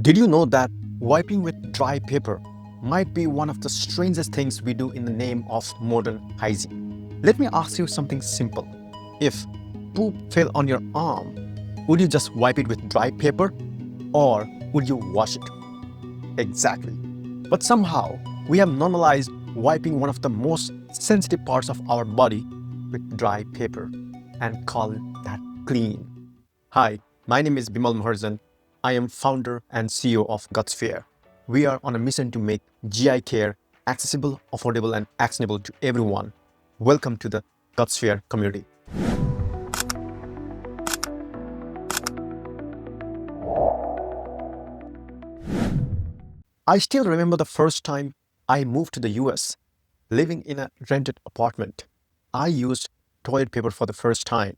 Did you know that wiping with dry paper might be one of the strangest things we do in the name of modern hygiene? Let me ask you something simple. If poop fell on your arm, would you just wipe it with dry paper or would you wash it? Exactly. But somehow we have normalized wiping one of the most sensitive parts of our body with dry paper and call that clean. Hi, my name is Bimal Maharjan. I am founder and CEO of Gutsphere. We are on a mission to make GI care accessible, affordable, and actionable to everyone. Welcome to the Gutsphere community. I still remember the first time I moved to the US, living in a rented apartment. I used toilet paper for the first time,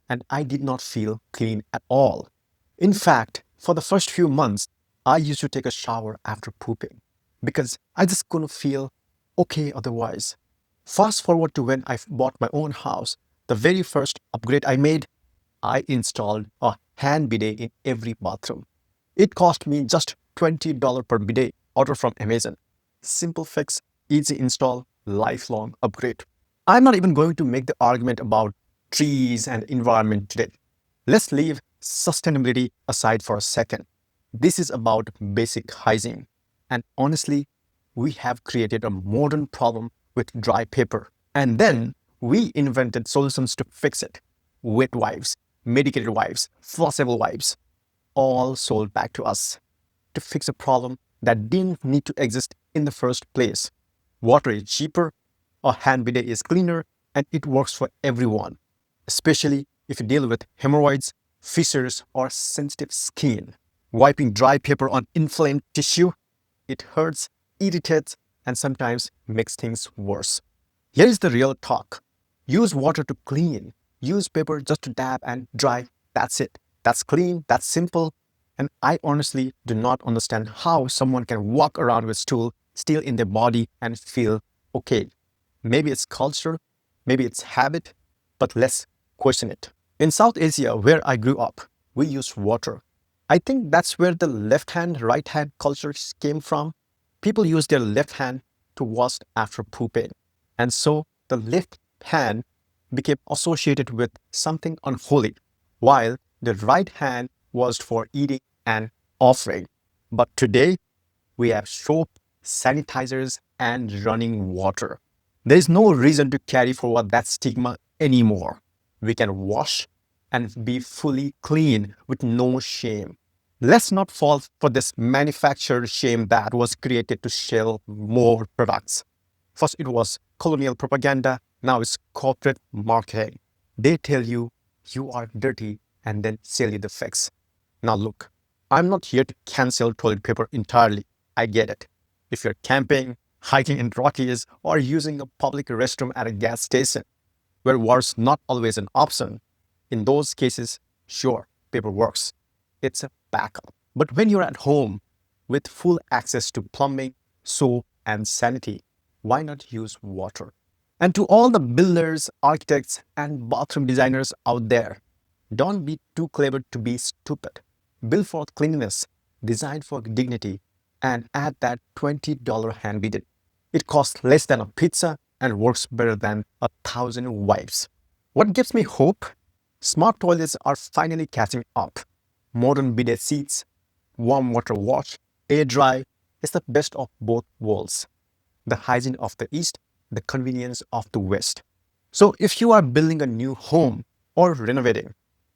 and I did not feel clean at all. In fact, for the first few months, I used to take a shower after pooping because I just couldn't feel okay otherwise. Fast forward to when I bought my own house, the very first upgrade I made, I installed a hand bidet in every bathroom. It cost me just $20 per bidet, order from Amazon. Simple fix, easy install, lifelong upgrade. I'm not even going to make the argument about trees and environment today. Let's leave sustainability aside for a second. This is about basic hygiene. And honestly, we have created a modern problem with dry paper. And then we invented solutions to fix it. Wet wipes, medicated wipes, flossable wipes, all sold back to us to fix a problem that didn't need to exist in the first place. Water is cheaper, a hand bidet is cleaner, and it works for everyone, especially if you deal with hemorrhoids, fissures, or sensitive skin. Wiping dry paper on inflamed tissue, it hurts, irritates, and sometimes makes things worse. Here is the real talk. Use water to clean. Use paper just to dab and dry. That's it. That's clean, that's simple. And I honestly do not understand how someone can walk around with stool still in their body and feel okay. Maybe it's culture, maybe it's habit, but let's question it. In South Asia, where I grew up, we use water. I think that's where the left hand, right hand cultures came from. People use their left hand to wash after pooping. And so the left hand became associated with something unholy, while the right hand was for eating and offering. But today, we have soap, sanitizers, and running water. There is no reason to carry forward that stigma anymore. We can wash and be fully clean with no shame. Let's not fall for this manufactured shame that was created to sell more products. First, it was colonial propaganda, now it's corporate marketing. They tell you you are dirty and then sell you the fix. Now, look, I'm not here to cancel toilet paper entirely. I get it. If you're camping, hiking in Rockies, or using a public restroom at a gas station, where water's not always an option, in those cases, sure, paper works. It's a backup. But when you're at home with full access to plumbing, soap, and sanity, why not use water? And to all the builders, architects, and bathroom designers out there, don't be too clever to be stupid. Build for cleanliness, design for dignity, and add that $20 hand bidet. It costs less than a pizza and works better than 1,000 wipes. What gives me hope? Smart toilets are finally catching up. Modern bidet seats, warm water wash, air dry is the best of both worlds. The hygiene of the East, the convenience of the West. So if you are building a new home or renovating,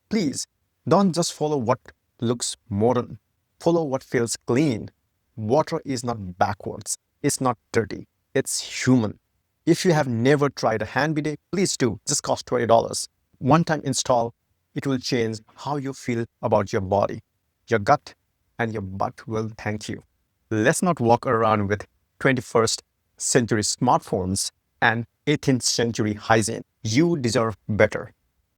please don't just follow what looks modern. Follow what feels clean. Water is not backwards. It's not dirty. It's human. If you have never tried a hand bidet, please do. Just cost $20. One-time install, it will change how you feel about your body, your gut, and your butt will thank you. Let's not walk around with 21st century smartphones and 18th century hygiene. You deserve better.